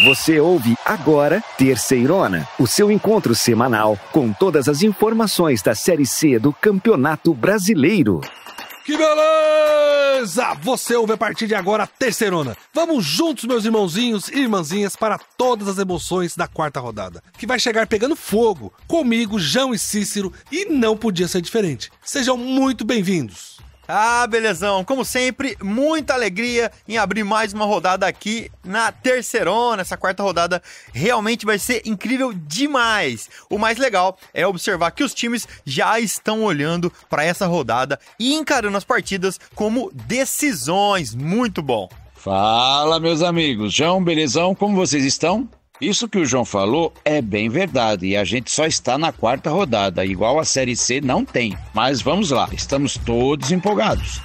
Você ouve agora Terceirona, o seu encontro semanal com todas as informações da Série C do Campeonato Brasileiro. Que beleza! Você ouve a partir de agora a Terceirona. Vamos juntos, meus irmãozinhos e irmãzinhas, para todas as emoções da quarta rodada, que vai chegar pegando fogo, comigo, João e Cícero, e não podia ser diferente. Sejam muito bem-vindos. Ah, belezão, como sempre, muita alegria em abrir mais uma rodada aqui na Terceirona. Essa quarta rodada realmente vai ser incrível demais. O mais legal é observar que os times já estão olhando para essa rodada e encarando as partidas como decisões. Muito bom. Fala, meus amigos. João, belezão, como vocês estão? Isso que o João falou é bem verdade e a gente só está na quarta rodada, igual a Série C não tem. Mas vamos lá, estamos todos empolgados.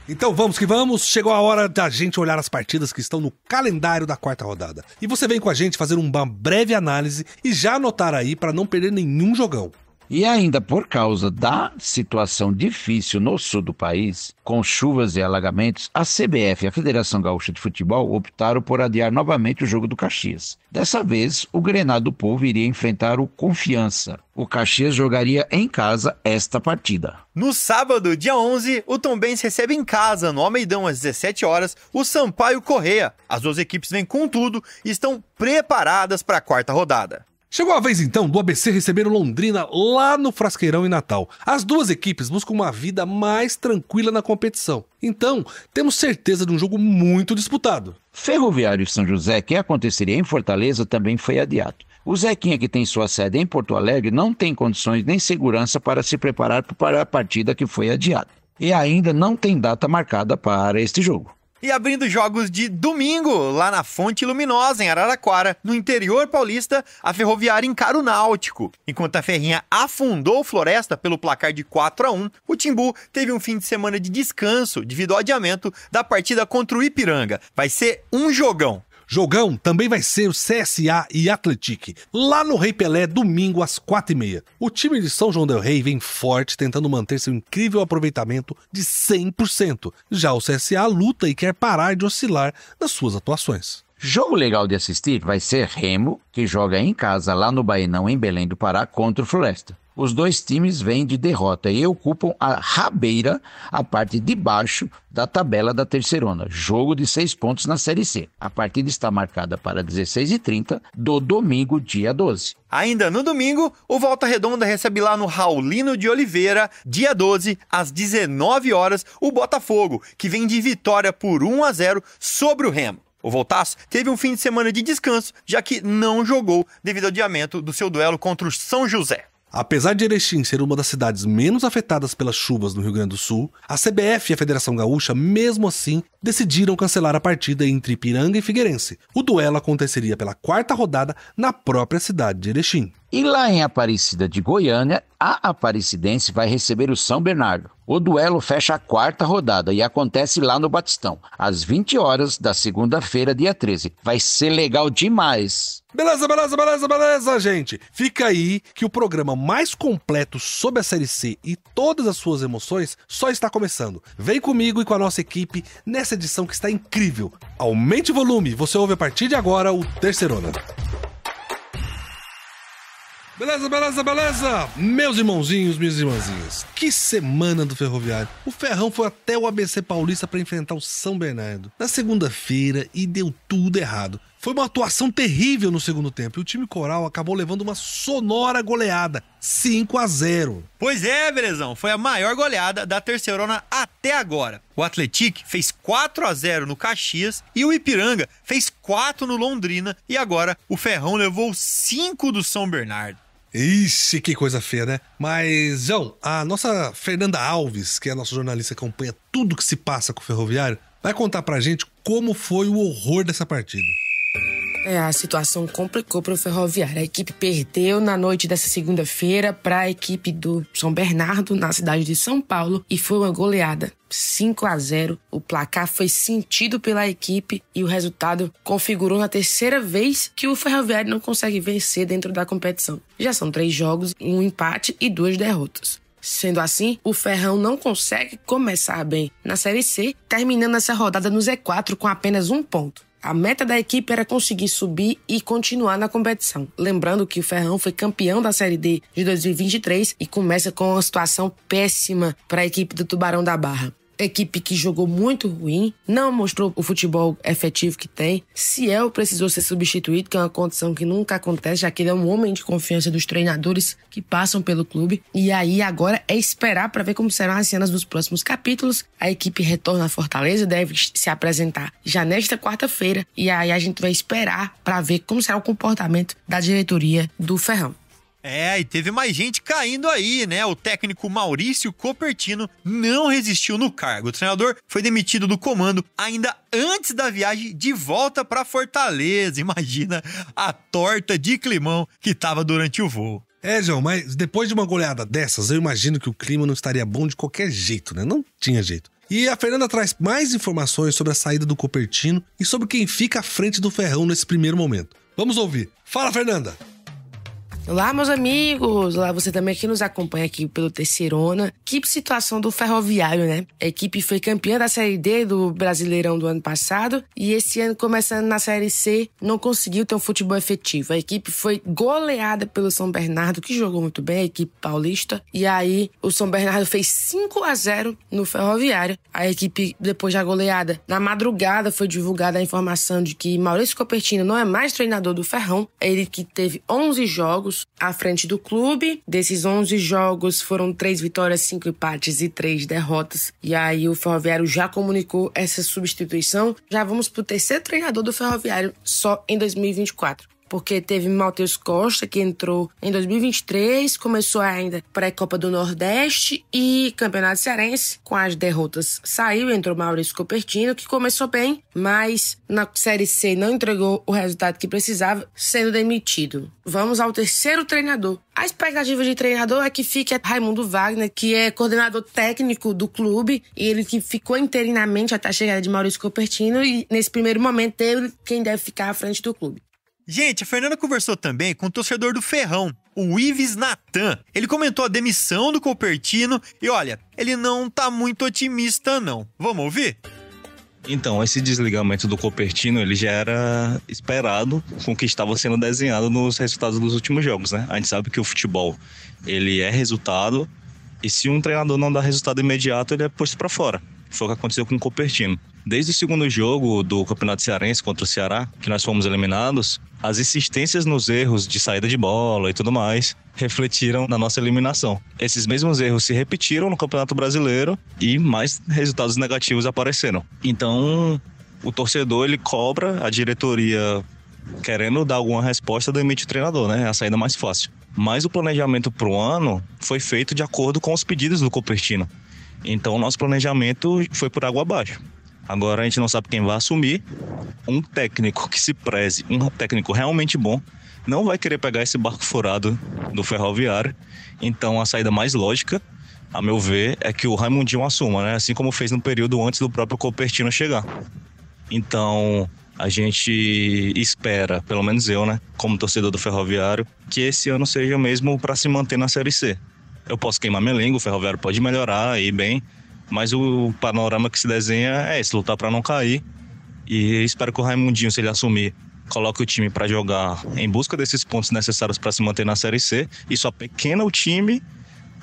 Então vamos que vamos, chegou a hora da gente olhar as partidas que estão no calendário da quarta rodada. E você vem com a gente fazer uma breve análise e já anotar aí para não perder nenhum jogão. E ainda por causa da situação difícil no sul do país, com chuvas e alagamentos, a CBF e a Federação Gaúcha de Futebol optaram por adiar novamente o jogo do Caxias. Dessa vez, o Grenal do Povo iria enfrentar o Confiança. O Caxias jogaria em casa esta partida. No sábado, dia 11, o Tombense recebe em casa, no Almeidão, às 17 horas, o Sampaio Corrêa. As duas equipes vêm com tudo e estão preparadas para a quarta rodada. Chegou a vez então do ABC receber o Londrina lá no Frasqueirão em Natal. As duas equipes buscam uma vida mais tranquila na competição. Então, temos certeza de um jogo muito disputado. Ferroviário e São José, que aconteceria em Fortaleza, também foi adiado. O Zequinha, que tem sua sede em Porto Alegre, não tem condições nem segurança para se preparar para a partida que foi adiada. E ainda não tem data marcada para este jogo. E abrindo jogos de domingo, lá na Fonte Luminosa, em Araraquara, no interior paulista, a Ferroviária encara o Náutico. Enquanto a Ferrinha afundou o Floresta pelo placar de 4-1, o Timbu teve um fim de semana de descanso devido ao adiamento da partida contra o Ipiranga. Vai ser um jogão. Jogão também vai ser o CSA e Atlético, lá no Rei Pelé, domingo às 4h30. O time de São João del Rei vem forte, tentando manter seu incrível aproveitamento de 100%. Já o CSA luta e quer parar de oscilar nas suas atuações. Jogo legal de assistir vai ser Remo, que joga em casa lá no Baenão, em Belém do Pará, contra o Floresta. Os dois times vêm de derrota e ocupam a rabeira, a parte de baixo da tabela da Terceirona. Jogo de 6 pontos na Série C. A partida está marcada para 16h30 do domingo, dia 12. Ainda no domingo, o Volta Redonda recebe lá no Raulino de Oliveira, dia 12, às 19 horas, o Botafogo, que vem de vitória por 1-0 sobre o Remo. O Voltaço teve um fim de semana de descanso, já que não jogou devido ao adiamento do seu duelo contra o São José. Apesar de Erechim ser uma das cidades menos afetadas pelas chuvas no Rio Grande do Sul, a CBF e a Federação Gaúcha, mesmo assim, decidiram cancelar a partida entre Ipiranga e Figueirense. O duelo aconteceria pela quarta rodada na própria cidade de Erechim. E lá em Aparecida de Goiânia, a Aparecidense vai receber o São Bernardo. O duelo fecha a quarta rodada e acontece lá no Batistão, às 20 horas da segunda-feira, dia 13. Vai ser legal demais. Beleza, gente. Fica aí que o programa mais completo sobre a Série C e todas as suas emoções só está começando. Vem comigo e com a nossa equipe nessa edição que está incrível. Aumente o volume, você ouve a partir de agora o Terceirona. Beleza, meus irmãozinhos, minhas irmãzinhas. Que semana do Ferroviário. O Ferrão foi até o ABC Paulista para enfrentar o São Bernardo na segunda-feira e deu tudo errado. Foi uma atuação terrível no segundo tempo e o time coral acabou levando uma sonora goleada, 5-0. Pois é, belezão, foi a maior goleada da Terceirona até agora. O Atlético fez 4-0 no Caxias e o Ipiranga fez 4 no Londrina e agora o Ferrão levou 5 do São Bernardo. Ixi, que coisa feia, né? Mas, João, a nossa Fernanda Alves, que é a nossa jornalista que acompanha tudo que se passa com o Ferroviário, vai contar pra gente como foi o horror dessa partida. A situação complicou para o Ferroviário. A equipe perdeu na noite dessa segunda-feira para a equipe do São Bernardo, na cidade de São Paulo, e foi uma goleada. 5-0. O placar foi sentido pela equipe e o resultado configurou na terceira vez que o Ferroviário não consegue vencer dentro da competição. Já são 3 jogos, 1 empate e 2 derrotas. Sendo assim, o Ferrão não consegue começar bem na Série C, terminando essa rodada no Z4 com apenas 1 ponto. A meta da equipe era conseguir subir e continuar na competição. Lembrando que o Ferrão foi campeão da Série D de 2023 e começa com uma situação péssima para a equipe do Tubarão da Barra. Equipe que jogou muito ruim, não mostrou o futebol efetivo que tem. Ciel precisou ser substituído, que é uma condição que nunca acontece, já que ele é um homem de confiança dos treinadores que passam pelo clube. E aí agora é esperar para ver como serão as cenas dos próximos capítulos. A equipe retorna à Fortaleza, deve se apresentar já nesta quarta-feira. E aí a gente vai esperar para ver como será o comportamento da diretoria do Ferrão. E teve mais gente caindo aí, né? O técnico Maurício Copertino não resistiu no cargo. O treinador foi demitido do comando ainda antes da viagem de volta para Fortaleza. Imagina a torta de climão que tava durante o voo. João, mas depois de uma goleada dessas, eu imagino que o clima não estaria bom de qualquer jeito, né? Não tinha jeito. E a Fernanda traz mais informações sobre a saída do Copertino e sobre quem fica à frente do Ferrão nesse primeiro momento. Vamos ouvir. Fala, Fernanda! Olá, meus amigos! Olá, você também que nos acompanha aqui pelo Terceirona. Que situação do Ferroviário, né? A equipe foi campeã da Série D do Brasileirão do ano passado e esse ano, começando na Série C, não conseguiu ter um futebol efetivo. A equipe foi goleada pelo São Bernardo, que jogou muito bem, a equipe paulista. E aí, o São Bernardo fez 5-0 no Ferroviário. A equipe, depois da goleada, na madrugada foi divulgada a informação de que Maurício Copertino não é mais treinador do Ferrão. Ele que teve 11 jogos à frente do clube. Desses 11 jogos foram 3 vitórias, 5 empates e 3 derrotas. E aí o Ferroviário já comunicou essa substituição. Já vamos pro terceiro treinador do Ferroviário só em 2024. Porque teve Matheus Costa, que entrou em 2023, começou ainda pré-Copa do Nordeste e Campeonato Cearense. Com as derrotas saiu, entrou Maurício Copertino, que começou bem, mas na Série C não entregou o resultado que precisava, sendo demitido. Vamos ao terceiro treinador. A expectativa de treinador é que fique Raimundo Wagner, que é coordenador técnico do clube, e ele que ficou interinamente até a chegada de Maurício Copertino, e nesse primeiro momento ele quem deve ficar à frente do clube. Gente, a Fernanda conversou também com o torcedor do Ferrão, o Ives Natan. Ele comentou a demissão do Copertino e olha, ele não tá muito otimista não. Vamos ouvir? Então, esse desligamento do Copertino, ele já era esperado com o que estava sendo desenhado nos resultados dos últimos jogos, né? A gente sabe que o futebol, ele é resultado e se um treinador não dá resultado imediato, ele é posto para fora. Foi o que aconteceu com o Copertino. Desde o segundo jogo do Campeonato Cearense contra o Ceará, que nós fomos eliminados, as insistências nos erros de saída de bola e tudo mais refletiram na nossa eliminação. Esses mesmos erros se repetiram no Campeonato Brasileiro e mais resultados negativos apareceram. Então, o torcedor, ele cobra a diretoria querendo dar alguma resposta, demite o treinador, né? É a saída mais fácil. Mas o planejamento para o ano foi feito de acordo com os pedidos do Copertino. Então, o nosso planejamento foi por água abaixo. Agora a gente não sabe quem vai assumir. Um técnico que se preze, um técnico realmente bom, não vai querer pegar esse barco furado do Ferroviário. Então a saída mais lógica, a meu ver, é que o Raimundinho assuma, né? Assim como fez no período antes do próprio Copertino chegar. Então a gente espera, pelo menos eu, né, como torcedor do Ferroviário, que esse ano seja mesmo para se manter na Série C. Eu posso queimar minha língua, o Ferroviário pode melhorar, ir bem, mas o panorama que se desenha é esse, lutar para não cair. E espero que o Raimundinho, se ele assumir, coloque o time para jogar em busca desses pontos necessários para se manter na Série C. Isso apequena o time,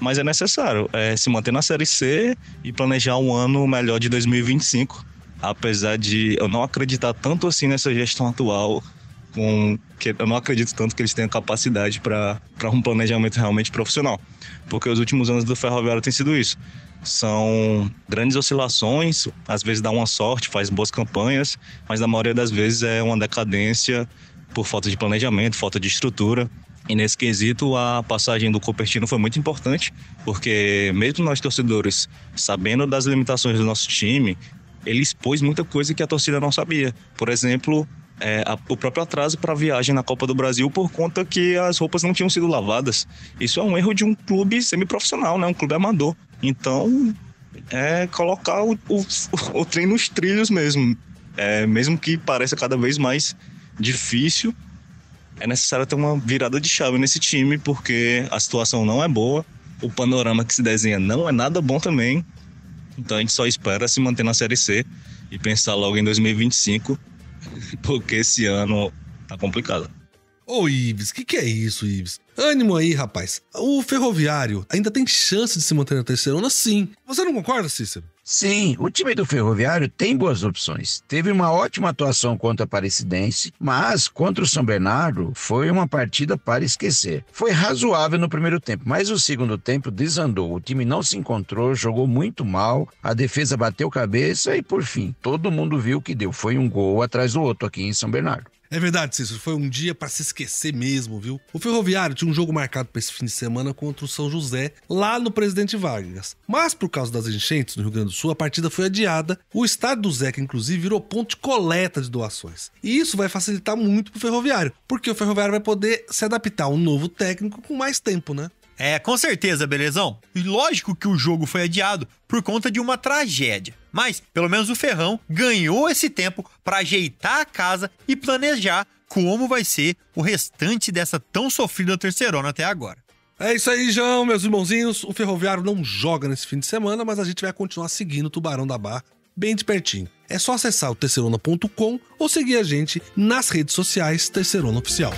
mas é necessário se manter na Série C e planejar um ano melhor de 2025. Apesar de eu não acreditar tanto assim nessa gestão atual, eu não acredito tanto que eles tenham capacidade para um planejamento realmente profissional. Porque os últimos anos do Ferroviário tem sido isso. São grandes oscilações, às vezes dá uma sorte, faz boas campanhas, mas na maioria das vezes é uma decadência por falta de planejamento, falta de estrutura. E nesse quesito, a passagem do Copertino foi muito importante, porque mesmo nós torcedores, sabendo das limitações do nosso time, ele expôs muita coisa que a torcida não sabia. Por exemplo, o próprio atraso para a viagem na Copa do Brasil por conta que as roupas não tinham sido lavadas. Isso é um erro de um clube semiprofissional, né? Um clube amador. Então, colocar o trem nos trilhos mesmo. Mesmo que pareça cada vez mais difícil, é necessário ter uma virada de chave nesse time, porque a situação não é boa, o panorama que se desenha não é nada bom também. Então a gente só espera se manter na Série C e pensar logo em 2025 porque esse ano tá complicado. Ô, Ives, que é isso, Ives? Ânimo aí, rapaz. O Ferroviário ainda tem chance de se manter na terceirona, sim. Você não concorda, Cícero? Sim, o time do Ferroviário tem boas opções. Teve uma ótima atuação contra a Aparecidense, mas contra o São Bernardo foi uma partida para esquecer. Foi razoável no primeiro tempo, mas o segundo tempo desandou. O time não se encontrou, jogou muito mal, a defesa bateu cabeça e, por fim, todo mundo viu o que deu. Foi um gol atrás do outro aqui em São Bernardo. É verdade, Cícero, foi um dia pra se esquecer mesmo, viu? O Ferroviário tinha um jogo marcado pra esse fim de semana contra o São José, lá no Presidente Vargas. Mas por causa das enchentes no Rio Grande do Sul, a partida foi adiada. O estádio do Zeca, inclusive, virou ponto de coleta de doações. E isso vai facilitar muito pro Ferroviário, porque o Ferroviário vai poder se adaptar a um novo técnico com mais tempo, né? É, com certeza, belezão. E lógico que o jogo foi adiado por conta de uma tragédia. Mas, pelo menos o Ferrão ganhou esse tempo para ajeitar a casa e planejar como vai ser o restante dessa tão sofrida terceirona até agora. É isso aí, João, meus irmãozinhos. O Ferroviário não joga nesse fim de semana, mas a gente vai continuar seguindo o Tubarão da Barra bem de pertinho. É só acessar o terceirona.com ou seguir a gente nas redes sociais Terceirona Oficial.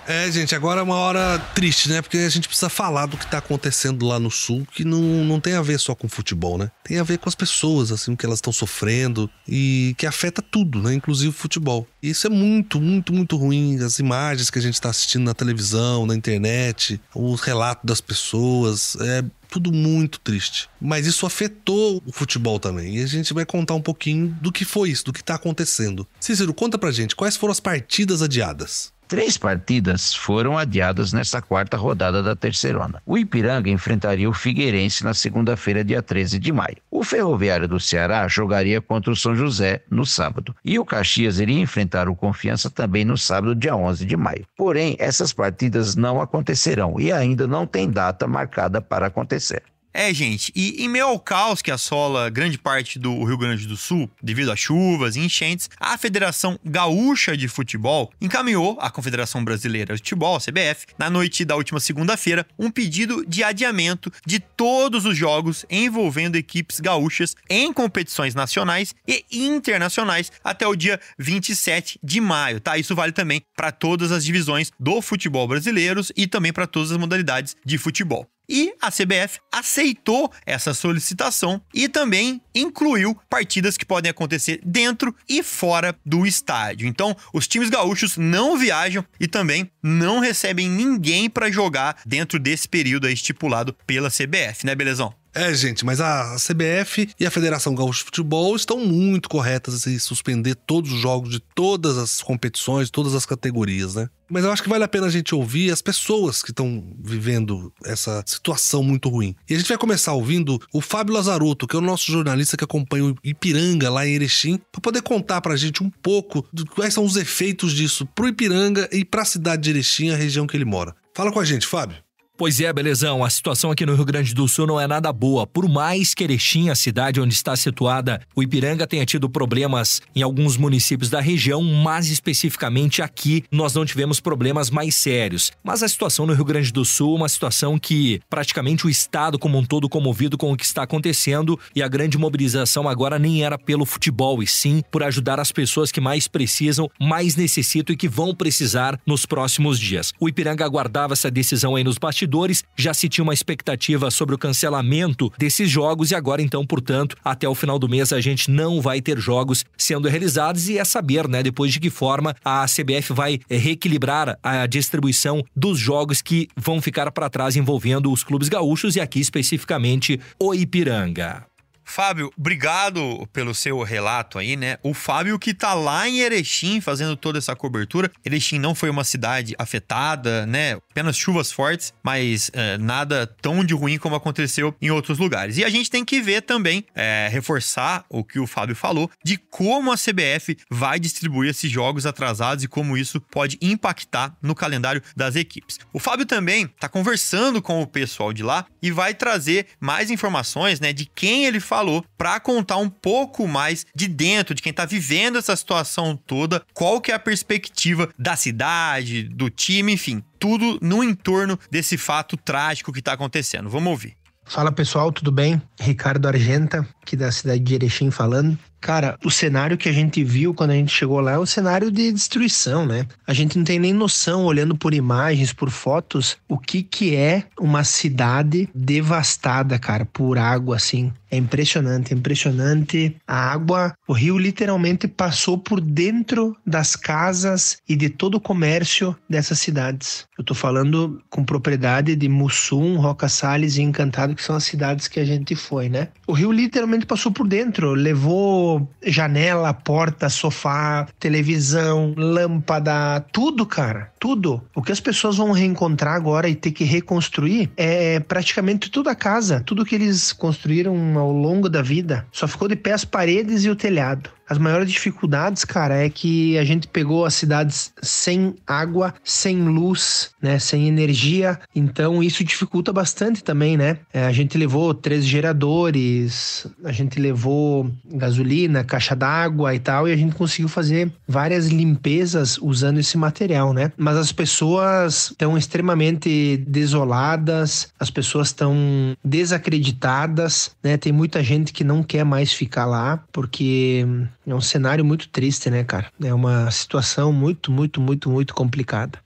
É, gente, agora é uma hora triste, né? Porque a gente precisa falar do que tá acontecendo lá no Sul, que não tem a ver só com futebol, né? Tem a ver com as pessoas, assim, o que elas estão sofrendo e que afeta tudo, né? Inclusive o futebol. E isso é muito, muito, muito ruim. As imagens que a gente tá assistindo na televisão, na internet, os relatos das pessoas, é tudo muito triste. Mas isso afetou o futebol também. E a gente vai contar um pouquinho do que foi isso, do que tá acontecendo. Cícero, conta pra gente, quais foram as partidas adiadas? 3 partidas foram adiadas nessa quarta rodada da terceirona. O Ipiranga enfrentaria o Figueirense na segunda-feira, dia 13 de maio. O Ferroviário do Ceará jogaria contra o São José no sábado. E o Caxias iria enfrentar o Confiança também no sábado, dia 11 de maio. Porém, essas partidas não acontecerão e ainda não tem data marcada para acontecer. É, gente, e em meio ao caos que assola grande parte do Rio Grande do Sul, devido a chuvas e enchentes, a Federação Gaúcha de Futebol encaminhou à Confederação Brasileira de Futebol, a CBF, na noite da última segunda-feira, um pedido de adiamento de todos os jogos envolvendo equipes gaúchas em competições nacionais e internacionais até o dia 27 de maio, tá? Isso vale também para todas as divisões do futebol brasileiros e também para todas as modalidades de futebol. E a CBF aceitou essa solicitação e também incluiu partidas que podem acontecer dentro e fora do estádio. Então, os times gaúchos não viajam e também não recebem ninguém para jogar dentro desse período aí estipulado pela CBF, né, belezão? É, gente, mas a CBF e a Federação Gaúcha de Futebol estão muito corretas em suspender todos os jogos de todas as competições, todas as categorias, né? Mas eu acho que vale a pena a gente ouvir as pessoas que estão vivendo essa situação muito ruim. E a gente vai começar ouvindo o Fábio Lazarotto, que é o nosso jornalista que acompanha o Ipiranga lá em Erechim, para poder contar pra gente um pouco de quais são os efeitos disso pro Ipiranga e pra cidade de Erechim, a região que ele mora. Fala com a gente, Fábio. Pois é, belezão, a situação aqui no Rio Grande do Sul não é nada boa. Por mais que Erechim, a cidade onde está situada o Ipiranga, tenha tido problemas em alguns municípios da região, mas especificamente aqui nós não tivemos problemas mais sérios. Mas a situação no Rio Grande do Sul é uma situação que praticamente o estado como um todo comovido com o que está acontecendo, e a grande mobilização agora nem era pelo futebol, e sim por ajudar as pessoas que mais precisam, mais necessitam e que vão precisar nos próximos dias. O Ipiranga aguardava essa decisão aí nos bastidores, já se tinha uma expectativa sobre o cancelamento desses jogos e agora então, portanto, até o final do mês a gente não vai ter jogos sendo realizados, e é saber, né, depois de que forma a CBF vai reequilibrar a distribuição dos jogos que vão ficar para trás envolvendo os clubes gaúchos e aqui especificamente o Ipiranga. Fábio, obrigado pelo seu relato aí, né? O Fábio que tá lá em Erechim fazendo toda essa cobertura. Erechim não foi uma cidade afetada, né? Apenas chuvas fortes, mas nada tão de ruim como aconteceu em outros lugares. E a gente tem que ver também, reforçar o que o Fábio falou, de como a CBF vai distribuir esses jogos atrasados e como isso pode impactar no calendário das equipes. O Fábio também tá conversando com o pessoal de lá e vai trazer mais informações, né, de quem ele falou, para contar um pouco mais de dentro, de quem tá vivendo essa situação toda, qual que é a perspectiva da cidade, do time, enfim, tudo no entorno desse fato trágico que tá acontecendo. Vamos ouvir. Fala pessoal, tudo bem? Ricardo Argenta, aqui da cidade de Erechim falando. Cara, o cenário que a gente viu quando a gente chegou lá é um cenário de destruição, né? A gente não tem nem noção, olhando por imagens, por fotos, o que é uma cidade devastada, cara, por água, assim. É impressionante, impressionante. A água, o rio literalmente passou por dentro das casas e de todo o comércio dessas cidades. Eu tô falando com propriedade de Mussum, Roca Salles e Encantado, que são as cidades que a gente foi, né? O rio literalmente passou por dentro, levou janela, porta, sofá, televisão, lâmpada, tudo, cara, tudo. O que as pessoas vão reencontrar agora e ter que reconstruir é praticamente toda a casa, tudo que eles construíram ao longo da vida. Só ficou de pé as paredes e o telhado. As maiores dificuldades, cara, é que a gente pegou as cidades sem água, sem luz, né, sem energia, então isso dificulta bastante também, né? A gente levou 13 geradores, a gente levou gasolina, caixa d'água e tal, e a gente conseguiu fazer várias limpezas usando esse material, né? Mas as pessoas estão extremamente desoladas, as pessoas estão desacreditadas, né? Tem muita gente que não quer mais ficar lá, porque é um cenário muito triste, né, cara? É uma situação muito, muito, muito, muito complicada.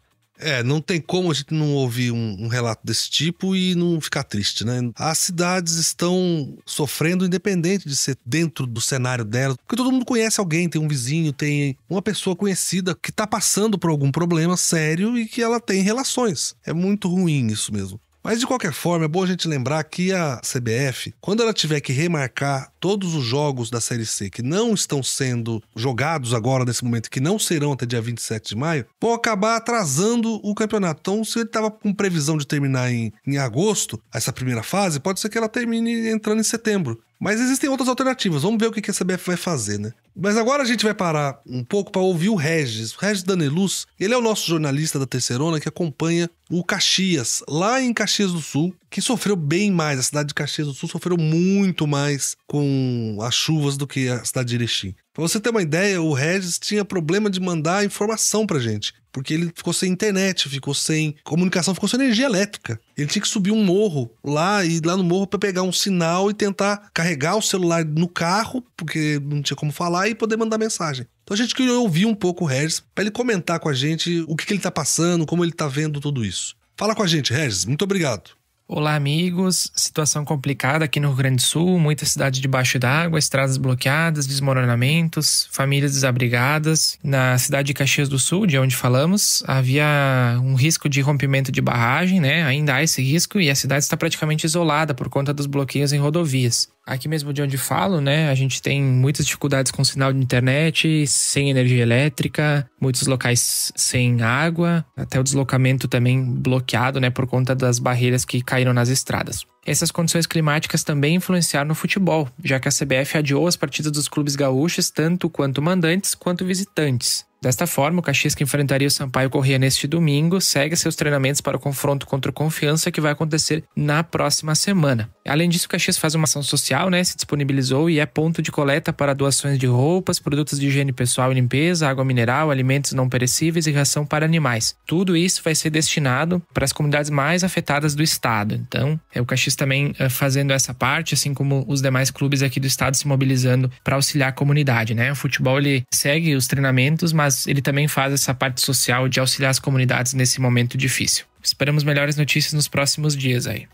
Não tem como a gente não ouvir um relato desse tipo e não ficar triste, né? As cidades estão sofrendo independente de ser dentro do cenário delas, porque todo mundo conhece alguém, tem um vizinho, tem uma pessoa conhecida que tá passando por algum problema sério e que ela tem relações. É muito ruim isso mesmo. Mas de qualquer forma, é bom a gente lembrar que a CBF, quando ela tiver que remarcar todos os jogos da Série C que não estão sendo jogados agora nesse momento, que não serão até dia 27 de maio, vão acabar atrasando o campeonato. Então, se ele estava com previsão de terminar em agosto, essa primeira fase, pode ser que ela termine entrando em setembro. Mas existem outras alternativas, vamos ver o que a CBF vai fazer, né? Mas agora a gente vai parar um pouco para ouvir o Regis Daneluz. Ele é o nosso jornalista da Terceirona que acompanha o Caxias, lá em Caxias do Sul, que sofreu bem mais. A cidade de Caxias do Sul sofreu muito mais com as chuvas do que a cidade de Erechim. Pra você ter uma ideia, o Regis tinha problema de mandar informação pra gente, porque ele ficou sem internet, ficou sem comunicação, ficou sem energia elétrica. Ele tinha que subir um morro lá, e ir lá no morro pra pegar um sinal e tentar carregar o celular no carro, porque não tinha como falar, e poder mandar mensagem. Então a gente queria ouvir um pouco o Regis pra ele comentar com a gente o que ele tá passando, como ele tá vendo tudo isso. Fala com a gente, Regis. Muito obrigado. Olá, amigos. Situação complicada aqui no Rio Grande do Sul, muita cidade debaixo d'água, estradas bloqueadas, desmoronamentos, famílias desabrigadas. Na cidade de Caxias do Sul, de onde falamos, havia um risco de rompimento de barragem, né? Ainda há esse risco e a cidade está praticamente isolada por conta dos bloqueios em rodovias. Aqui mesmo de onde falo, né, a gente tem muitas dificuldades com sinal de internet, sem energia elétrica, muitos locais sem água, até o deslocamento também bloqueado, né, por conta das barreiras que caíram nas estradas. Essas condições climáticas também influenciaram no futebol, já que a CBF adiou as partidas dos clubes gaúchos, tanto quanto mandantes quanto visitantes. Desta forma, o Caxias, que enfrentaria o Sampaio Corrêa neste domingo, segue seus treinamentos para o confronto contra o Confiança, que vai acontecer na próxima semana. Além disso, o Caxias faz uma ação social, né? Se disponibilizou e é ponto de coleta para doações de roupas, produtos de higiene pessoal e limpeza, água mineral, alimentos não perecíveis e ração para animais. Tudo isso vai ser destinado para as comunidades mais afetadas do estado. Então, o Caxias também fazendo essa parte, assim como os demais clubes aqui do estado se mobilizando para auxiliar a comunidade, né? O futebol, ele segue os treinamentos, mas ele também faz essa parte social de auxiliar as comunidades nesse momento difícil. Esperamos melhores notícias nos próximos dias aí.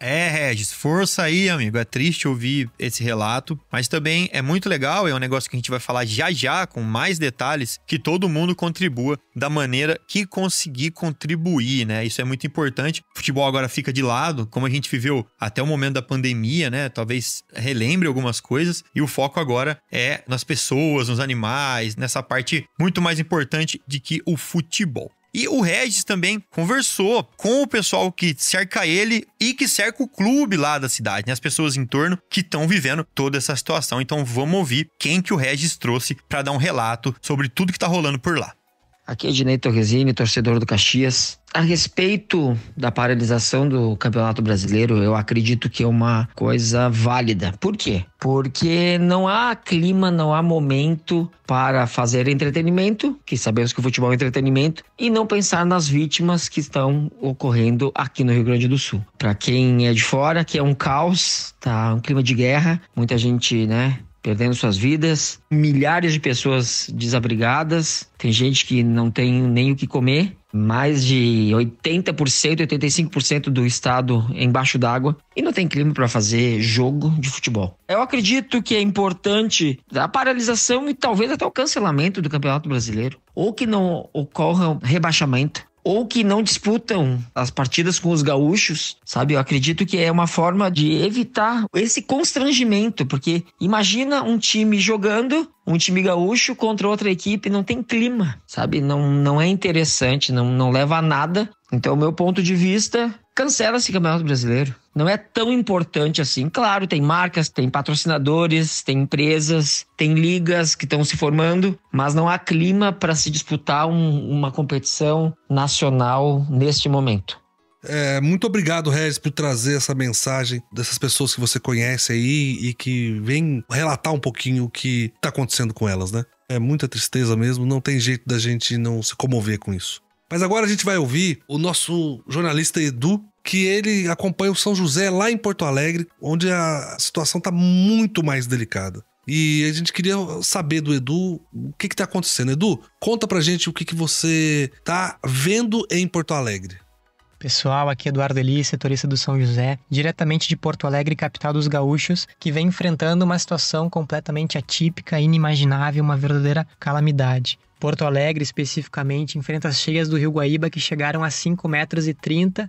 Regis, força aí, amigo. É triste ouvir esse relato, mas também é muito legal, é um negócio que a gente vai falar já com mais detalhes, que todo mundo contribua da maneira que conseguir contribuir, né? Isso é muito importante. O futebol agora fica de lado, como a gente viveu até o momento da pandemia, né? Talvez relembre algumas coisas, e o foco agora é nas pessoas, nos animais, nessa parte muito mais importante de que o futebol. E o Regis também conversou com o pessoal que cerca ele e que cerca o clube lá da cidade, né? As pessoas em torno que estão vivendo toda essa situação. Então vamos ouvir quem que o Regis trouxe para dar um relato sobre tudo que tá rolando por lá. Aqui é Ednei Torresini, torcedor do Caxias. A respeito da paralisação do Campeonato Brasileiro, eu acredito que é uma coisa válida. Por quê? Porque não há clima, não há momento para fazer entretenimento, que sabemos que o futebol é entretenimento, e não pensar nas vítimas que estão ocorrendo aqui no Rio Grande do Sul. Para quem é de fora, que é um caos, tá? Um clima de guerra, muita gente, né, perdendo suas vidas, milhares de pessoas desabrigadas, tem gente que não tem nem o que comer, mais de 80%, 85% do estado embaixo d'água e não tem clima para fazer jogo de futebol. Eu acredito que é importante a paralisação e talvez até o cancelamento do Campeonato Brasileiro, ou que não ocorra rebaixamento, ou que não disputam as partidas com os gaúchos, sabe? Eu acredito que é uma forma de evitar esse constrangimento, porque imagina um time jogando, um time gaúcho contra outra equipe, não tem clima, sabe? Não é interessante, não leva a nada. Então, meu ponto de vista, cancela esse Campeonato Brasileiro. Não é tão importante assim. Claro, tem marcas, tem patrocinadores, tem empresas, tem ligas que estão se formando, mas não há clima para se disputar uma competição nacional neste momento. Muito obrigado, Regis, por trazer essa mensagem dessas pessoas que você conhece aí e que vem relatar um pouquinho o que tá acontecendo com elas, né? É muita tristeza mesmo, não tem jeito da gente não se comover com isso. Mas agora a gente vai ouvir o nosso jornalista Edu, que ele acompanha o São José lá em Porto Alegre, onde a situação tá muito mais delicada. E a gente queria saber do Edu o que tá acontecendo. Edu, conta pra gente o que você tá vendo em Porto Alegre. Pessoal, aqui é Eduardo Eli, setorista do São José, diretamente de Porto Alegre, capital dos gaúchos, que vem enfrentando uma situação completamente atípica, inimaginável, uma verdadeira calamidade. Porto Alegre, especificamente, enfrenta as cheias do Rio Guaíba que chegaram a 5,30 metros,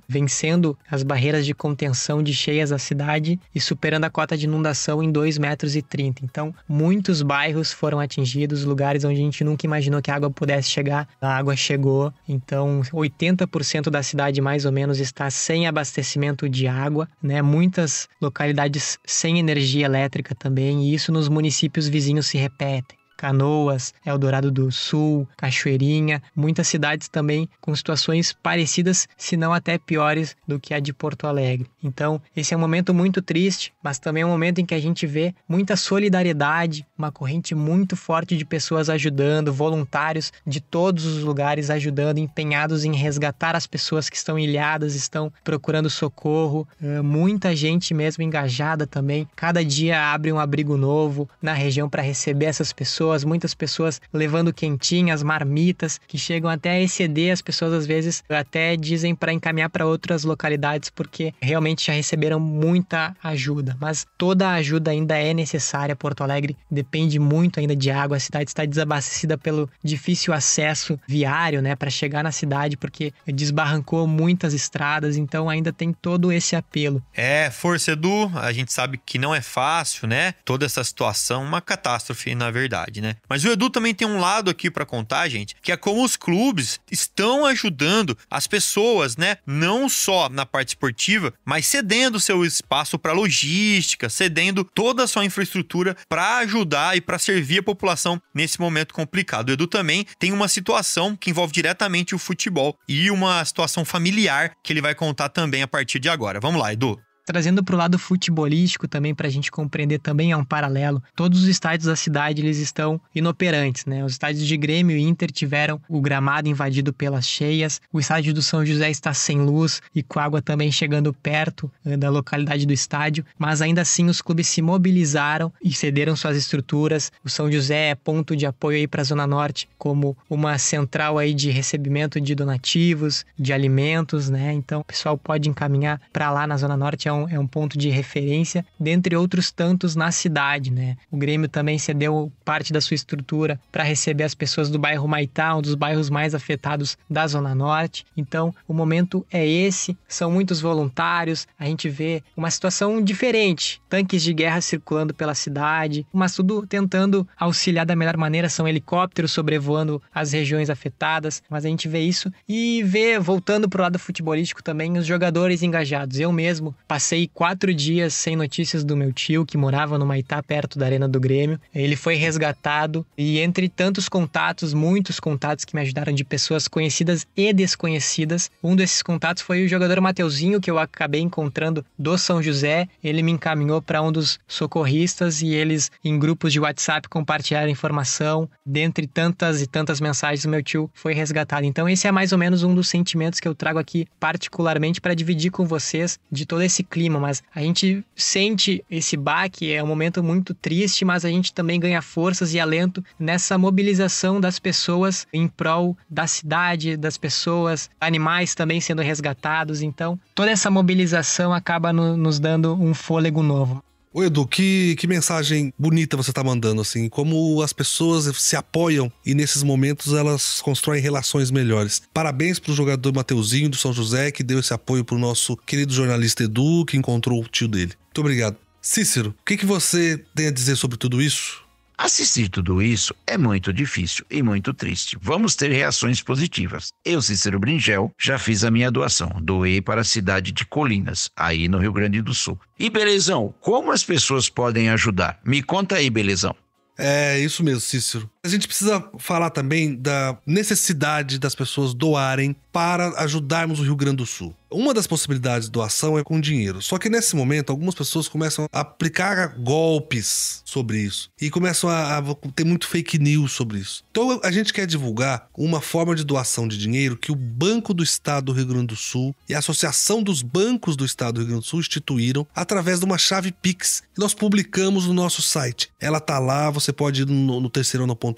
vencendo as barreiras de contenção de cheias da cidade e superando a cota de inundação em 2,30 metros. Então, muitos bairros foram atingidos, lugares onde a gente nunca imaginou que a água pudesse chegar. A água chegou, então 80% da cidade, mais ou menos, está sem abastecimento de água, né? Muitas localidades sem energia elétrica também, e isso nos municípios vizinhos se repete. Canoas, Eldorado do Sul, Cachoeirinha, muitas cidades também com situações parecidas, se não até piores do que a de Porto Alegre. Então, esse é um momento muito triste, mas também é um momento em que a gente vê muita solidariedade, uma corrente muito forte de pessoas ajudando, voluntários de todos os lugares ajudando, empenhados em resgatar as pessoas que estão ilhadas, estão procurando socorro, muita gente mesmo engajada também. Cada dia abre um abrigo novo na região para receber essas pessoas, muitas pessoas levando quentinhas, marmitas, que chegam até a exceder. As pessoas às vezes até dizem para encaminhar para outras localidades porque realmente já receberam muita ajuda, mas toda a ajuda ainda é necessária. Porto Alegre depende muito ainda de água, a cidade está desabastecida pelo difícil acesso viário, né, para chegar na cidade, porque desbarrancou muitas estradas, então ainda tem todo esse apelo. Força, Edu, a gente sabe que não é fácil, né, toda essa situação, uma catástrofe na verdade, né? Mas o Edu também tem um lado aqui pra contar, gente, que é como os clubes estão ajudando as pessoas, né? Não só na parte esportiva, mas cedendo seu espaço pra logística, cedendo toda a sua infraestrutura pra ajudar e pra servir a população nesse momento complicado. O Edu também tem uma situação que envolve diretamente o futebol e uma situação familiar que ele vai contar também a partir de agora. Vamos lá, Edu. Trazendo para o lado futebolístico também, para a gente compreender, também é um paralelo. Todos os estádios da cidade eles estão inoperantes, né? Os estádios de Grêmio e Inter tiveram o gramado invadido pelas cheias. O estádio do São José está sem luz e com água também chegando perto da localidade do estádio. Mas ainda assim os clubes se mobilizaram e cederam suas estruturas. O São José é ponto de apoio aí para a Zona Norte, como uma central aí de recebimento de donativos, de alimentos, né? Então o pessoal pode encaminhar para lá na Zona Norte. É um ponto de referência, dentre outros tantos na cidade, né? O Grêmio também cedeu parte da sua estrutura para receber as pessoas do bairro Maitá, um dos bairros mais afetados da Zona Norte. Então, o momento é esse, são muitos voluntários, a gente vê uma situação diferente, tanques de guerra circulando pela cidade, mas tudo tentando auxiliar da melhor maneira, são helicópteros sobrevoando as regiões afetadas, mas a gente vê isso e vê, voltando para o lado futebolístico também, os jogadores engajados. Eu mesmo passei 4 dias sem notícias do meu tio, que morava no Maitá, perto da Arena do Grêmio. Ele foi resgatado e entre tantos contatos, muitos contatos que me ajudaram de pessoas conhecidas e desconhecidas, um desses contatos foi o jogador Mateuzinho, que eu acabei encontrando do São José. Ele me encaminhou para um dos socorristas e eles, em grupos de WhatsApp, compartilharam informação. Dentre tantas e tantas mensagens, o meu tio foi resgatado. Então esse é mais ou menos um dos sentimentos que eu trago aqui particularmente para dividir com vocês, de todo esse clima, mas a gente sente esse baque, é um momento muito triste, mas a gente também ganha forças e alento nessa mobilização das pessoas em prol da cidade, das pessoas, animais também sendo resgatados. Então, toda essa mobilização acaba nos dando um fôlego novo. Ô Edu, que mensagem bonita você tá mandando, assim, como as pessoas se apoiam e nesses momentos elas constroem relações melhores. Parabéns pro jogador Mateuzinho do São José, que deu esse apoio pro nosso querido jornalista Edu, que encontrou o tio dele. Muito obrigado. Cícero, o que você tem a dizer sobre tudo isso? Assistir tudo isso é muito difícil e muito triste. Vamos ter reações positivas. Eu, Cícero Bringel, já fiz a minha doação. Doei para a cidade de Colinas, aí no Rio Grande do Sul. E Belezão, como as pessoas podem ajudar? Me conta aí, Belezão. É isso mesmo, Cícero. A gente precisa falar também da necessidade das pessoas doarem para ajudarmos o Rio Grande do Sul. Uma das possibilidades de doação é com dinheiro. Só que nesse momento, algumas pessoas começam a aplicar golpes sobre isso. E começam a ter muito fake news sobre isso. Então a gente quer divulgar uma forma de doação de dinheiro que o Banco do Estado do Rio Grande do Sul e a Associação dos Bancos do Estado do Rio Grande do Sul instituíram através de uma chave Pix. Que nós publicamos no nosso site. Ela tá lá, você pode ir no terceirona.com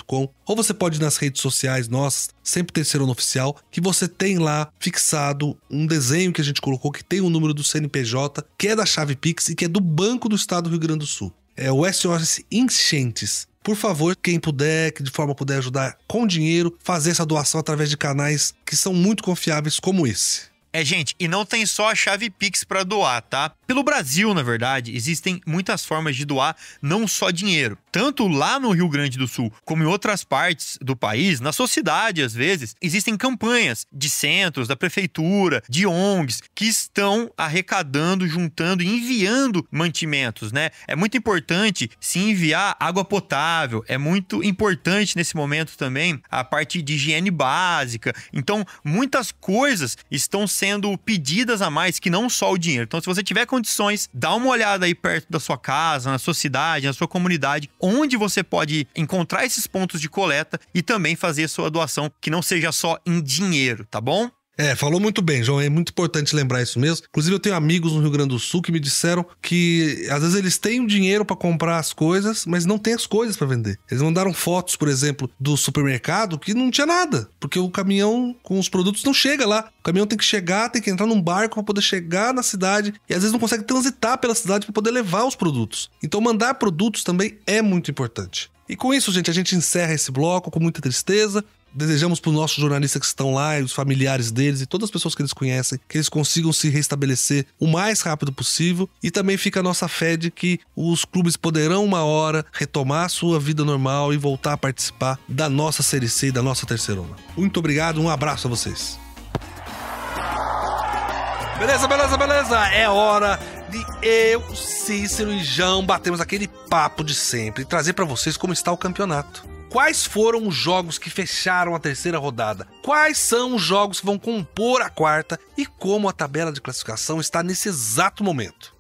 ou você pode ir nas redes sociais nossas, sempre Terceirona Oficial, que você tem lá fixado um desenho que a gente colocou que tem o número do CNPJ, que é da chave Pix e que é do Banco do Estado do Rio Grande do Sul. É o SOS Enchentes. Por favor, quem puder, que de forma puder ajudar com dinheiro, fazer essa doação através de canais que são muito confiáveis como esse. Gente, e não tem só a chave Pix para doar, tá? Pelo Brasil, na verdade, existem muitas formas de doar, não só dinheiro. Tanto lá no Rio Grande do Sul, como em outras partes do país, na sua cidade, às vezes, existem campanhas de centros, da prefeitura, de ONGs, que estão arrecadando, juntando e enviando mantimentos, né? É muito importante se enviar água potável, é muito importante nesse momento também a parte de higiene básica. Então, muitas coisas estão sendo pedidas a mais que não só o dinheiro. Então, se você tiver condições, dá uma olhada aí perto da sua casa, na sua cidade, na sua comunidade, onde você pode encontrar esses pontos de coleta e também fazer sua doação, que não seja só em dinheiro, tá bom? Falou muito bem, João, é muito importante lembrar isso mesmo. Inclusive eu tenho amigos no Rio Grande do Sul que me disseram que às vezes eles têm o dinheiro para comprar as coisas, mas não tem as coisas para vender. Eles mandaram fotos, por exemplo, do supermercado que não tinha nada, porque o caminhão com os produtos não chega lá. O caminhão tem que chegar, tem que entrar num barco para poder chegar na cidade e às vezes não consegue transitar pela cidade para poder levar os produtos. Então mandar produtos também é muito importante. E com isso, gente, a gente encerra esse bloco com muita tristeza. Desejamos para os nossos jornalistas que estão lá e os familiares deles e todas as pessoas que eles conhecem, que eles consigam se restabelecer o mais rápido possível. E também fica a nossa fé de que os clubes poderão uma hora retomar a sua vida normal e voltar a participar da nossa Série C e da nossa Terceirona. Muito obrigado, um abraço a vocês. Beleza. É hora de eu, Cícero e João batemos aquele papo de sempre e trazer para vocês como está o campeonato. Quais foram os jogos que fecharam a terceira rodada? Quais são os jogos que vão compor a quarta? E como a tabela de classificação está nesse exato momento?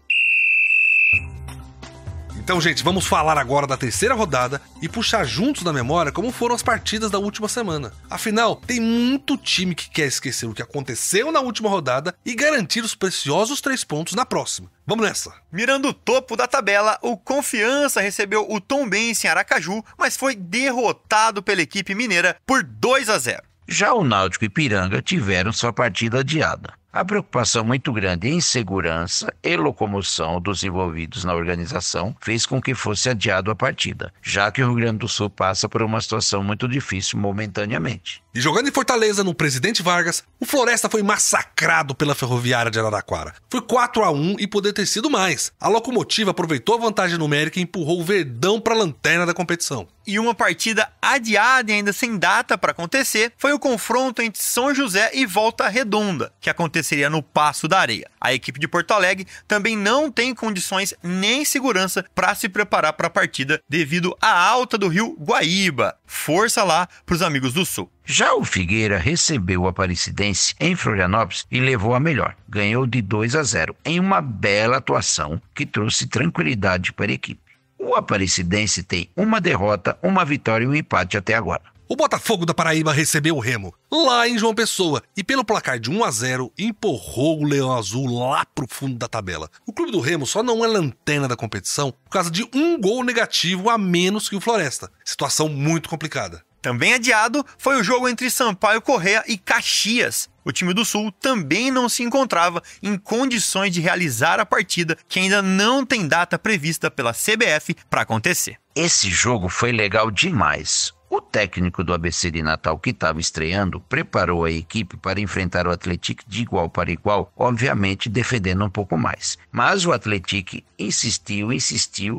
Então, gente, vamos falar agora da terceira rodada e puxar juntos na memória como foram as partidas da última semana. Afinal, tem muito time que quer esquecer o que aconteceu na última rodada e garantir os preciosos 3 pontos na próxima. Vamos nessa! Mirando o topo da tabela, o Confiança recebeu o Tombense em Aracaju, mas foi derrotado pela equipe mineira por 2-0. Já o Náutico e Ipiranga tiveram sua partida adiada. A preocupação muito grande em segurança e locomoção dos envolvidos na organização fez com que fosse adiado a partida, já que o Rio Grande do Sul passa por uma situação muito difícil momentaneamente. E jogando em Fortaleza, no Presidente Vargas, o Floresta foi massacrado pela Ferroviária de Araraquara. Foi 4-1 e poderia ter sido mais. A Locomotiva aproveitou a vantagem numérica e empurrou o Verdão para a lanterna da competição. E uma partida adiada e ainda sem data para acontecer foi o confronto entre São José e Volta Redonda, que aconteceria no Paço da Areia. A equipe de Porto Alegre também não tem condições nem segurança para se preparar para a partida devido à alta do rio Guaíba. Força lá para os amigos do Sul. Já o Figueira recebeu o Aparecidense em Florianópolis e levou a melhor. Ganhou de 2-0 em uma bela atuação que trouxe tranquilidade para a equipe. O Aparecidense tem uma derrota, uma vitória e um empate até agora. O Botafogo da Paraíba recebeu o Remo, lá em João Pessoa, e pelo placar de 1-0, empurrou o Leão Azul lá pro fundo da tabela. O clube do Remo só não é lanterna da competição por causa de um gol negativo a menos que o Floresta. Situação muito complicada. Também adiado foi o jogo entre Sampaio Corrêa e Caxias. O time do Sul também não se encontrava em condições de realizar a partida, que ainda não tem data prevista pela CBF para acontecer. Esse jogo foi legal demais. O técnico do ABC de Natal, que estava estreando, preparou a equipe para enfrentar o Atlético de igual para igual, obviamente defendendo um pouco mais. Mas o Atlético insistiu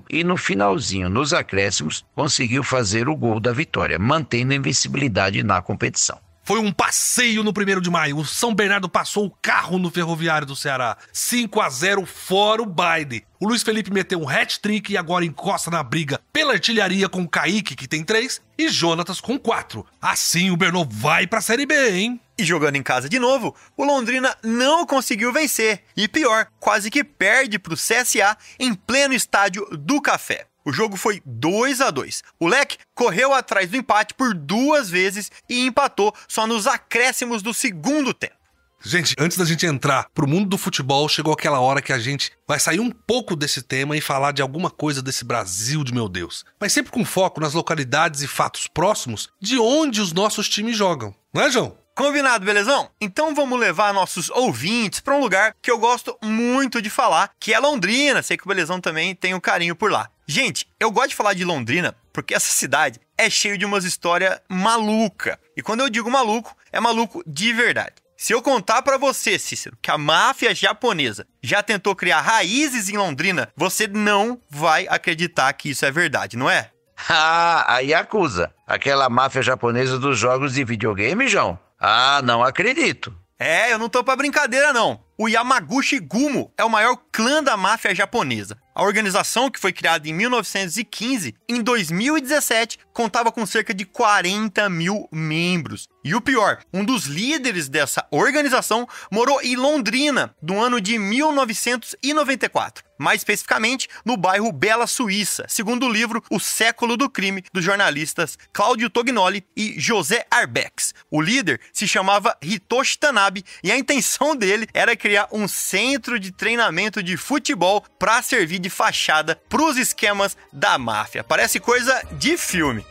e no finalzinho, nos acréscimos, conseguiu fazer o gol da vitória, mantendo a invencibilidade na competição. Foi um passeio no 1º de maio. O São Bernardo passou o carro no Ferroviário do Ceará. 5-0 fora o baile. O Luiz Felipe meteu um hat-trick e agora encosta na briga pela artilharia com o Kaique, que tem 3, e Jonatas com 4. Assim o Bernô vai pra Série B, hein? E jogando em casa de novo, o Londrina não conseguiu vencer. E pior, quase que perde pro CSA em pleno estádio do Café. O jogo foi 2-2. O Leque correu atrás do empate por 2 vezes e empatou só nos acréscimos do segundo tempo. Gente, antes da gente entrar pro mundo do futebol, chegou aquela hora que a gente vai sair um pouco desse tema e falar de alguma coisa desse Brasil de meu Deus. Mas sempre com foco nas localidades e fatos próximos de onde os nossos times jogam. Não é, João? Combinado, belezão? Então vamos levar nossos ouvintes para um lugar que eu gosto muito de falar, que é Londrina. Sei que o Belezão também tem um carinho por lá. Gente, eu gosto de falar de Londrina porque essa cidade é cheia de umas histórias malucas. E quando eu digo maluco, é maluco de verdade. Se eu contar pra você, Cícero, que a máfia japonesa já tentou criar raízes em Londrina, você não vai acreditar que isso é verdade, não é? A Yakuza, aquela máfia japonesa dos jogos de videogame, João? Não acredito. Eu não tô pra brincadeira, não. O Yamaguchi Gumo é o maior clã da máfia japonesa. A organização, que foi criada em 1915, em 2017, contava com cerca de 40 mil membros. E o pior, um dos líderes dessa organização morou em Londrina, no ano de 1994. Mais especificamente, no bairro Bela Suíça, segundo o livro O Século do Crime, dos jornalistas Cláudio Tognoli e José Arbex. O líder se chamava Hitoshi Tanabe e a intenção dele era criar um centro de treinamento de futebol para servir de fachada para os esquemas da máfia. Parece coisa de filme.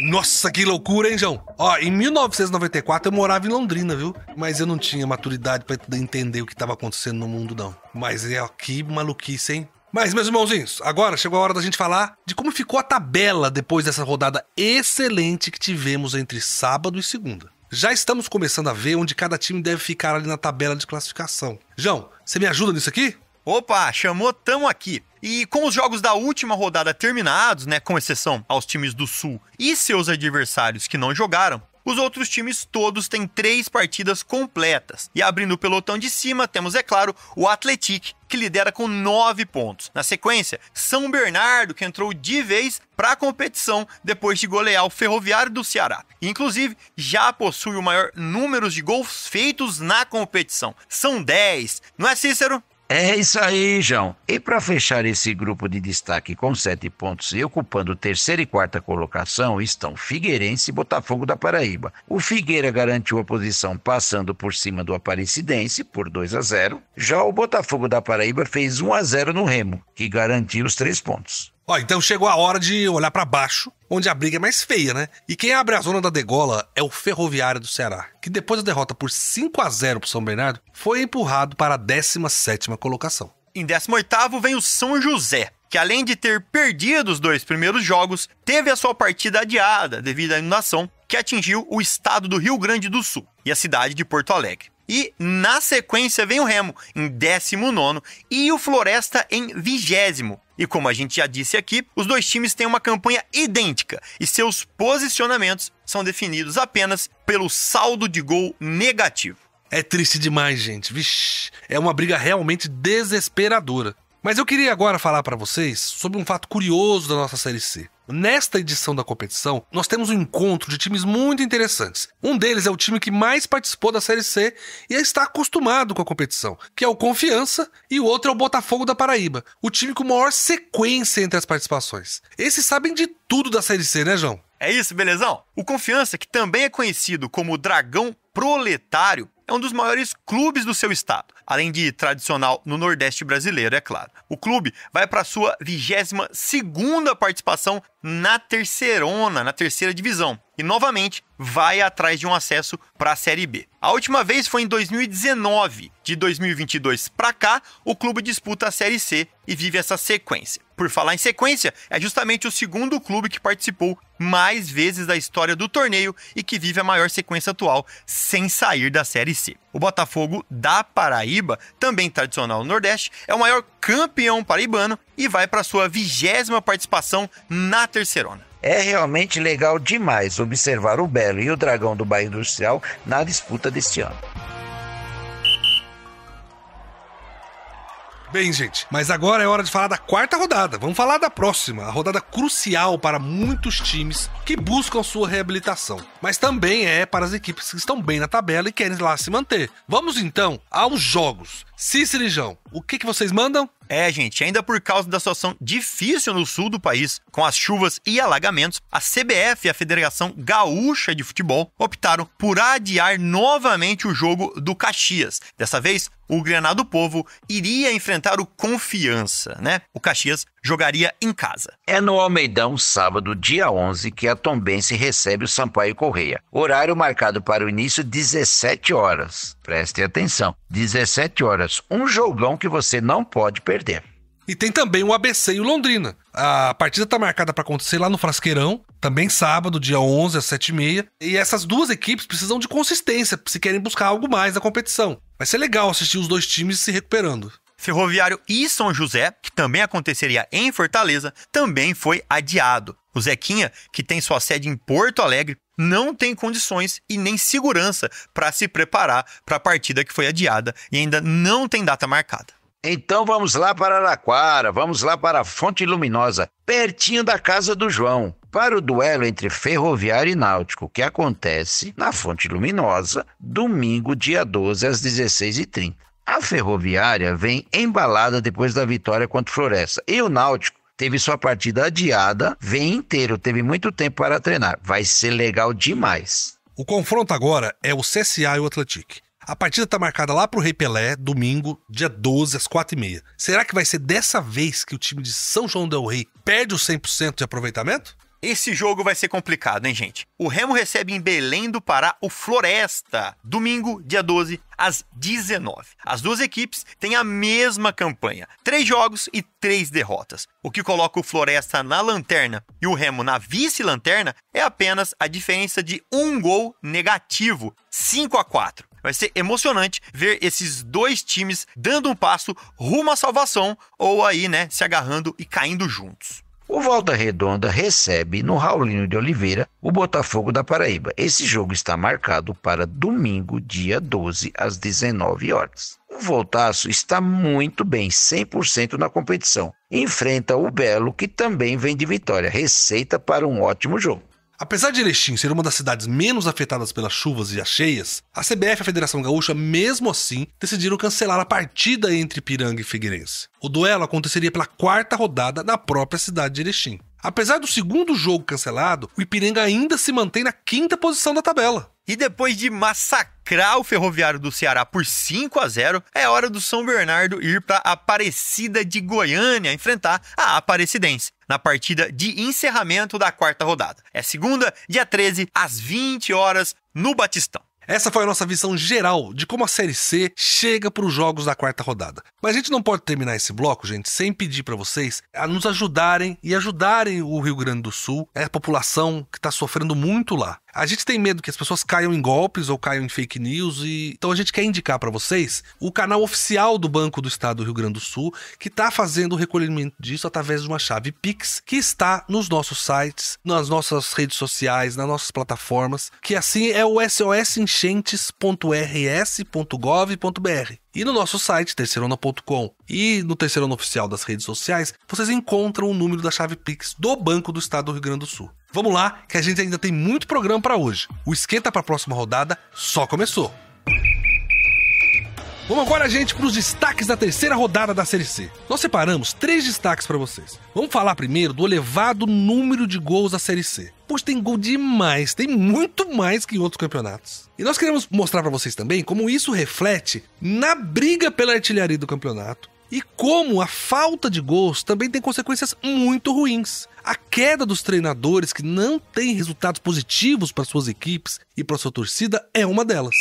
Nossa, que loucura, hein, João? Em 1994 eu morava em Londrina, viu? Mas eu não tinha maturidade pra entender o que tava acontecendo no mundo, não. Mas que maluquice, hein? Mas, meus irmãozinhos, agora chegou a hora da gente falar de como ficou a tabela depois dessa rodada excelente que tivemos entre sábado e segunda. Já estamos começando a ver onde cada time deve ficar ali na tabela de classificação. João, você me ajuda nisso aqui? Opa, chamou, tamo aqui. E com os jogos da última rodada terminados, com exceção aos times do Sul e seus adversários que não jogaram, os outros times todos têm 3 partidas completas. E abrindo o pelotão de cima, temos, é claro, o Atlético, que lidera com 9 pontos. Na sequência, São Bernardo, que entrou de vez para a competição depois de golear o Ferroviário do Ceará. Inclusive, já possui o maior número de gols feitos na competição. São 10. Não é, Cícero? É isso aí, João. E para fechar esse grupo de destaque com 7 pontos e ocupando terceira e quarta colocação estão Figueirense e Botafogo da Paraíba. O Figueira garantiu a posição passando por cima do Aparecidense por 2-0. Já o Botafogo da Paraíba fez 1-0 no Remo, que garantiu os 3 pontos. Então chegou a hora de olhar pra baixo, onde a briga é mais feia, né? E quem abre a zona da degola é o Ferroviário do Ceará, que depois da derrota por 5-0 pro São Bernardo, foi empurrado para a 17ª colocação. Em 18º vem o São José, que além de ter perdido os 2 primeiros jogos, teve a sua partida adiada devido à inundação que atingiu o estado do Rio Grande do Sul e a cidade de Porto Alegre. E na sequência vem o Remo em 19º e o Floresta em 20º. E como a gente já disse aqui, os 2 times têm uma campanha idêntica e seus posicionamentos são definidos apenas pelo saldo de gol negativo. É triste demais, gente. Vixe, é uma briga realmente desesperadora. Mas eu queria agora falar para vocês sobre um fato curioso da nossa Série C. Nesta edição da competição, nós temos um encontro de times muito interessantes. Um deles é o time que mais participou da Série C e está acostumado com a competição, que é o Confiança, e o outro é o Botafogo da Paraíba, o time com maior sequência entre as participações. Esses sabem de tudo da Série C, né, João? É isso, belezão? O Confiança, que também é conhecido como Dragão Proletário, é um dos maiores clubes do seu estado, além de tradicional no Nordeste brasileiro, é claro. O clube vai para sua 22ª participação na Terceirona, na terceira divisão, e novamente vai atrás de um acesso para a Série B. A última vez foi em 2019. De 2022 para cá, o clube disputa a Série C e vive essa sequência. Por falar em sequência, é justamente o segundo clube que participou mais vezes da história do torneio e que vive a maior sequência atual sem sair da Série C. O Botafogo da Paraíba, também tradicional no Nordeste, é o maior campeão paraibano e vai para sua 20ª participação na Terceirona. É realmente legal demais observar o Belo e o Dragão do Bairro Industrial na disputa deste ano. Bem, gente, mas agora é hora de falar da quarta rodada. Vamos falar da próxima, a rodada crucial para muitos times que buscam sua reabilitação. Mas também é para as equipes que estão bem na tabela e querem lá se manter. Vamos então aos jogos. Cicerijão, o que vocês mandam? Gente, ainda por causa da situação difícil no sul do país, com as chuvas e alagamentos, a CBF e a Federação Gaúcha de Futebol optaram por adiar novamente o jogo do Caxias. Dessa vez, o Granado do Povo iria enfrentar o Confiança, né? O Caxias jogaria em casa. É no Almeidão, sábado, dia 11, que a Tombense recebe o Sampaio Corrêa. Horário marcado para o início, 17 horas. Prestem atenção, 17 horas. Um jogão que você não pode perder. E tem também o ABC e o Londrina. A partida está marcada para acontecer lá no Frasqueirão, também sábado, dia 11, às 7h30. E essas duas equipes precisam de consistência se querem buscar algo mais na competição. Vai ser legal assistir os dois times se recuperando. Ferroviário e São José, que também aconteceria em Fortaleza, também foi adiado. O Zequinha, que tem sua sede em Porto Alegre, não tem condições e nem segurança para se preparar para a partida que foi adiada e ainda não tem data marcada. Então vamos lá para Araraquara, vamos lá para a Fonte Luminosa, pertinho da casa do João, para o duelo entre Ferroviário e Náutico, que acontece na Fonte Luminosa, domingo, dia 12, às 16h30. A Ferroviária vem embalada depois da vitória contra o Floresta, e o Náutico teve sua partida adiada, vem inteiro, teve muito tempo para treinar, vai ser legal demais. O confronto agora é o CSA e o Atlético. A partida está marcada lá pro Rei Pelé, domingo, dia 12, às 4h30. Será que vai ser dessa vez que o time de São João del Rei perde os 100% de aproveitamento? Esse jogo vai ser complicado, hein, gente? O Remo recebe em Belém do Pará o Floresta, domingo, dia 12, às 19h. As duas equipes têm a mesma campanha, 3 jogos e 3 derrotas. O que coloca o Floresta na lanterna e o Remo na vice-lanterna é apenas a diferença de um gol negativo, 5-4. Vai ser emocionante ver esses dois times dando um passo rumo à salvação ou aí, né, se agarrando e caindo juntos. O Volta Redonda recebe no Raulinho de Oliveira o Botafogo da Paraíba. Esse jogo está marcado para domingo, dia 12, às 19h. O Voltaço está muito bem, 100% na competição. Enfrenta o Belo, que também vem de vitória. Receita para um ótimo jogo. Apesar de Erechim ser uma das cidades menos afetadas pelas chuvas e as cheias, a CBF e a Federação Gaúcha, mesmo assim, decidiram cancelar a partida entre Ipiranga e Figueirense. O duelo aconteceria pela 4ª rodada na própria cidade de Erechim. Apesar do segundo jogo cancelado, o Ipiranga ainda se mantém na 5ª posição da tabela. E depois de massacrar o Ferroviário do Ceará por 5-0, é hora do São Bernardo ir para Aparecida de Goiânia enfrentar a Aparecidense na partida de encerramento da 4ª rodada. É segunda, dia 13, às 20h, no Batistão. Essa foi a nossa visão geral de como a Série C chega para os jogos da 4ª rodada. Mas a gente não pode terminar esse bloco, gente, sem pedir para vocês a nos ajudarem e ajudarem o Rio Grande do Sul, a população que está sofrendo muito lá. A gente tem medo que as pessoas caiam em golpes ou caiam em fake news, então a gente quer indicar para vocês o canal oficial do Banco do Estado do Rio Grande do Sul, que está fazendo o recolhimento disso através de uma chave Pix, que está nos nossos sites, nas nossas redes sociais, nas nossas plataformas, que assim é o sosenchentes.rs.gov.br. E no nosso site, terceirona.com, e no Terceirona Oficial das redes sociais, vocês encontram o número da chave Pix do Banco do Estado do Rio Grande do Sul. Vamos lá, que a gente ainda tem muito programa para hoje. O esquenta para a próxima rodada só começou. Vamos agora, gente, para os destaques da 3ª rodada da Série C. Nós separamos 3 destaques para vocês. Vamos falar primeiro do elevado número de gols da Série C. Poxa, tem gol demais, tem muito mais que em outros campeonatos. E nós queremos mostrar pra vocês também como isso reflete na briga pela artilharia do campeonato e como a falta de gols também tem consequências muito ruins. A queda dos treinadores que não têm resultados positivos para suas equipes e para sua torcida é uma delas.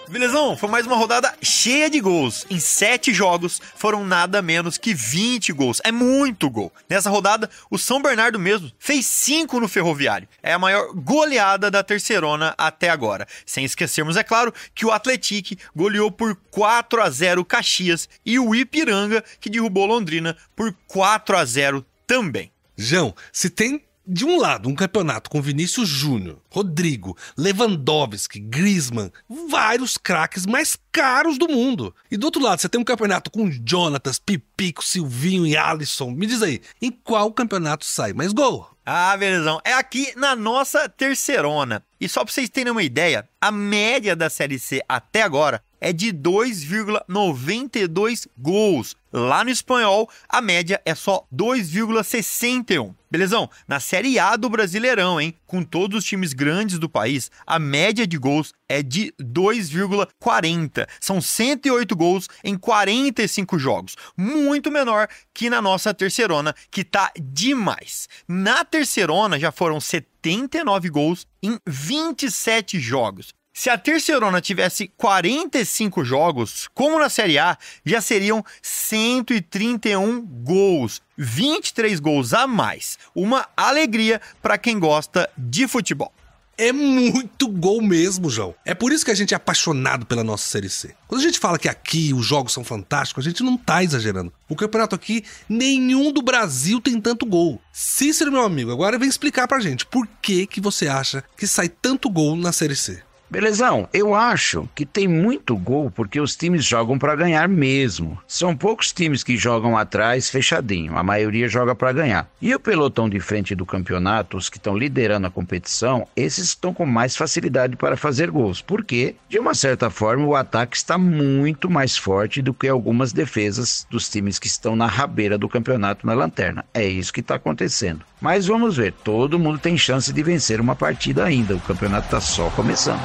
Belezão, foi mais uma rodada cheia de gols. Em 7 jogos foram nada menos que 20 gols. É muito gol. Nessa rodada, o São Bernardo mesmo fez 5 no Ferroviário. É a maior goleada da Terceirona até agora. Sem esquecermos, é claro, que o Atlético goleou por 4-0 o Caxias e o Ipiranga, que derrubou Londrina por 4-0 também. João, se tem de um lado um campeonato com Vinícius Júnior, Rodrigo, Lewandowski, Griezmann, vários craques mais caros do mundo. E do outro lado você tem um campeonato com Jonatas, Pipico, Silvinho e Alisson. Me diz aí, em qual campeonato sai mais gol? Ah, belezão, é aqui na nossa Terceirona. E só pra vocês terem uma ideia, a média da Série C até agora é de 2,92 gols. Lá no espanhol, a média é só 2,61. Belezão? Na Série A do Brasileirão, hein? Com todos os times grandes do país, a média de gols é de 2,40. São 108 gols em 45 jogos. Muito menor que na nossa Terceirona, que tá demais. Na Terceirona já foram 79 gols em 27 jogos. Se a Terceirona tivesse 45 jogos, como na Série A, já seriam 131 gols, 23 gols a mais. Uma alegria para quem gosta de futebol. É muito gol mesmo, João. É por isso que a gente é apaixonado pela nossa Série C. Quando a gente fala que aqui os jogos são fantásticos, a gente não tá exagerando. O campeonato aqui, nenhum do Brasil tem tanto gol. Cícero, meu amigo, agora vem explicar pra gente por que você acha que sai tanto gol na Série C. Belezão, eu acho que tem muito gol porque os times jogam para ganhar mesmo. São poucos times que jogam atrás fechadinho, a maioria joga para ganhar. E o pelotão de frente do campeonato, os que estão liderando a competição, esses estão com mais facilidade para fazer gols, porque, de uma certa forma, o ataque está muito mais forte do que algumas defesas dos times que estão na rabeira do campeonato na lanterna. É isso que está acontecendo. Mas vamos ver, todo mundo tem chance de vencer uma partida ainda, o campeonato está só começando.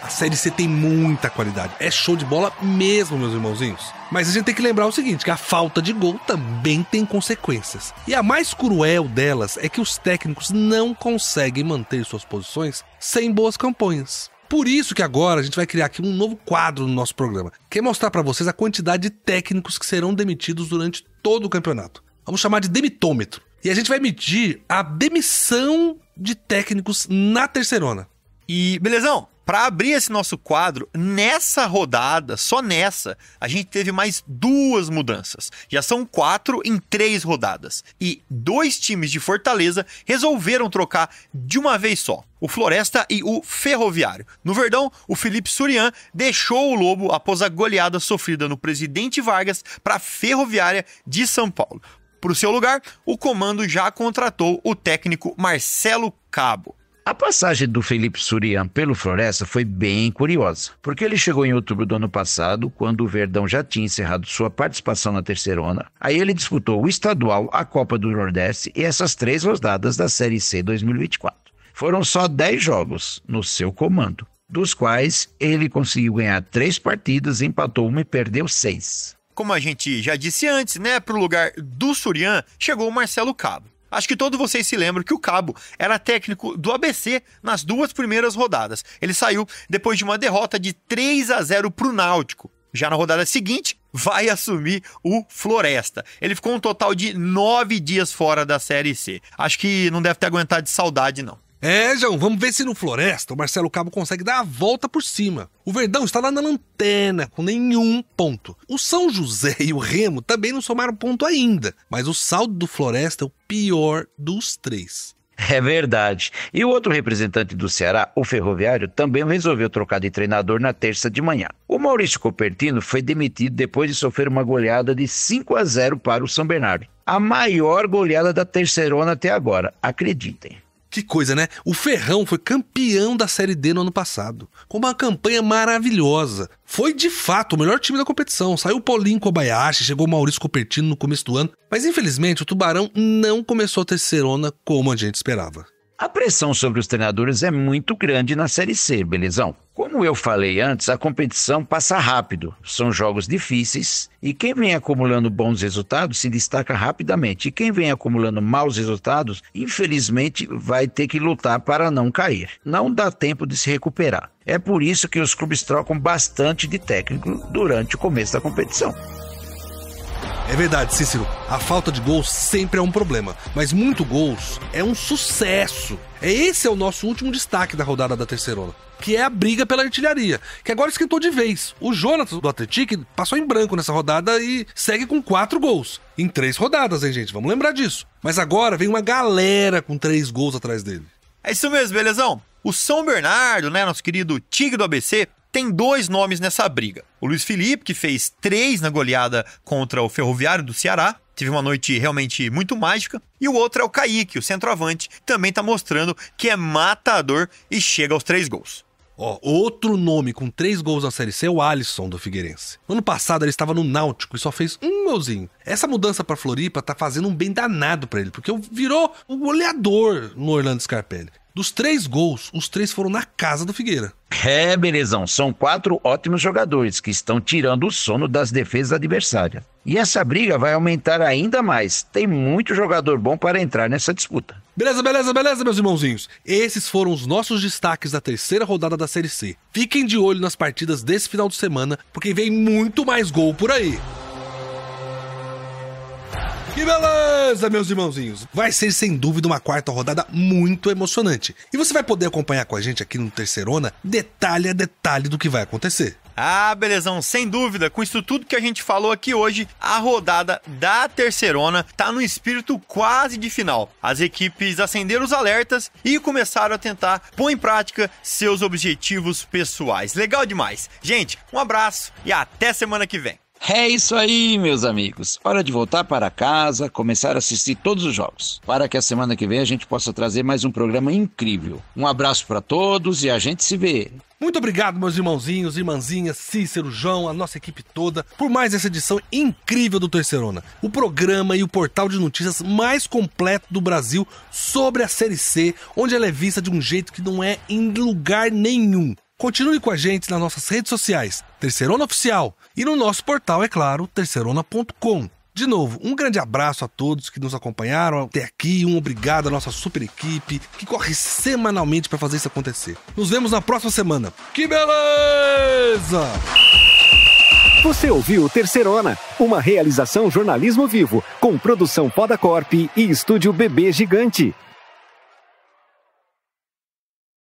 A Série C tem muita qualidade, é show de bola mesmo, meus irmãozinhos. Mas a gente tem que lembrar o seguinte, que a falta de gol também tem consequências. E a mais cruel delas é que os técnicos não conseguem manter suas posições sem boas campanhas. Por isso que agora a gente vai criar aqui um novo quadro no nosso programa, que é mostrar para vocês a quantidade de técnicos que serão demitidos durante todo o campeonato. Vamos chamar de demitômetro. E a gente vai medir a demissão de técnicos na Terceirona. E, belezão, para abrir esse nosso quadro, nessa rodada, só nessa, a gente teve mais 2 mudanças. Já são 4 em 3 rodadas. E 2 times de Fortaleza resolveram trocar de uma vez só. O Floresta e o Ferroviário. No Verdão, o Felipe Surian deixou o Lobo após a goleada sofrida no Presidente Vargas para a Ferroviária de São Paulo. Para o seu lugar, o comando já contratou o técnico Marcelo Cabo. A passagem do Felipe Surian pelo Floresta foi bem curiosa, porque ele chegou em outubro do ano passado, quando o Verdão já tinha encerrado sua participação na Terceirona. Aí ele disputou o Estadual, a Copa do Nordeste e essas 3 rodadas da Série C 2024. Foram só 10 jogos no seu comando, dos quais ele conseguiu ganhar 3 partidas, empatou 1 e perdeu 6. Como a gente já disse antes, né, para o lugar do Surian chegou o Marcelo Cabo. Acho que todos vocês se lembram que o Cabo era técnico do ABC nas 2 primeiras rodadas. Ele saiu depois de uma derrota de 3-0 para o Náutico. Já na rodada seguinte, vai assumir o Floresta. Ele ficou um total de 9 dias fora da Série C. Acho que não deve ter aguentado de saudade, não. João, vamos ver se no Floresta o Marcelo Cabo consegue dar a volta por cima. O Verdão está lá na lanterna, com nenhum ponto. O São José e o Remo também não somaram ponto ainda, mas o saldo do Floresta é o pior dos 3. É verdade. E o outro representante do Ceará, o Ferroviário, também resolveu trocar de treinador na terça de manhã. O Maurício Copertino foi demitido depois de sofrer uma goleada de 5-0 para o São Bernardo. A maior goleada da Terceirona até agora, acreditem. Que coisa, né? O Ferrão foi campeão da Série D no ano passado, com uma campanha maravilhosa. Foi, de fato, o melhor time da competição. Saiu o Paulinho Kobayashi, chegou o Maurício Copertino no começo do ano. Mas, infelizmente, o Tubarão não começou a terceirona como a gente esperava. A pressão sobre os treinadores é muito grande na Série C, belezão? Como eu falei antes, a competição passa rápido, são jogos difíceis e quem vem acumulando bons resultados se destaca rapidamente. E quem vem acumulando maus resultados, infelizmente, vai ter que lutar para não cair. Não dá tempo de se recuperar. É por isso que os clubes trocam bastante de técnico durante o começo da competição. É verdade, Cícero, a falta de gols sempre é um problema, mas muito gols é um sucesso. Esse é o nosso último destaque da rodada da terceirona, que é a briga pela artilharia, que agora esquentou de vez. O Jonathan do Atlético passou em branco nessa rodada e segue com 4 gols. Em 3 rodadas, hein, gente? Vamos lembrar disso. Mas agora vem uma galera com 3 gols atrás dele. É isso mesmo, belezão? O São Bernardo, né, nosso querido Tigre do ABC, tem 2 nomes nessa briga. O Luiz Felipe, que fez 3 na goleada contra o Ferroviário do Ceará, teve uma noite realmente muito mágica. E o outro é o Kaique, o centroavante, que também tá mostrando que é matador e chega aos 3 gols. Outro nome com 3 gols na Série C é o Alisson do Figueirense. No ano passado ele estava no Náutico e só fez 1 golzinho. Essa mudança para Floripa tá fazendo um bem danado para ele, porque virou um goleador no Orlando Scarpelli. Dos 3 gols, os 3 foram na casa do Figueira. É, belezão, são 4 ótimos jogadores que estão tirando o sono das defesas adversárias. E essa briga vai aumentar ainda mais. Tem muito jogador bom para entrar nessa disputa. Beleza, meus irmãozinhos. Esses foram os nossos destaques da terceira rodada da Série C. Fiquem de olho nas partidas desse final de semana, porque vem muito mais gol por aí. Que beleza, meus irmãozinhos! Vai ser, sem dúvida, uma quarta rodada muito emocionante. E você vai poder acompanhar com a gente aqui no Terceirona, detalhe a detalhe do que vai acontecer. Ah, belezão, sem dúvida, com isso tudo que a gente falou aqui hoje, a rodada da Terceirona tá no espírito quase de final. As equipes acenderam os alertas e começaram a tentar pôr em prática seus objetivos pessoais. Legal demais. Gente, um abraço e até semana que vem. É isso aí, meus amigos. Hora de voltar para casa, começar a assistir todos os jogos, para que a semana que vem a gente possa trazer mais um programa incrível. Um abraço para todos e a gente se vê. Muito obrigado, meus irmãozinhos, irmãzinhas, Cícero, João, a nossa equipe toda, por mais essa edição incrível do Terceirona. O programa e o portal de notícias mais completo do Brasil sobre a Série C, onde ela é vista de um jeito que não é em lugar nenhum. Continue com a gente nas nossas redes sociais, Terceirona Oficial, e no nosso portal, é claro, terceirona.com. De novo, um grande abraço a todos que nos acompanharam até aqui, um obrigado à nossa super equipe que corre semanalmente para fazer isso acontecer. Nos vemos na próxima semana. Que beleza! Você ouviu Terceirona, uma realização jornalismo vivo, com produção Podacorp e estúdio Bebê Gigante.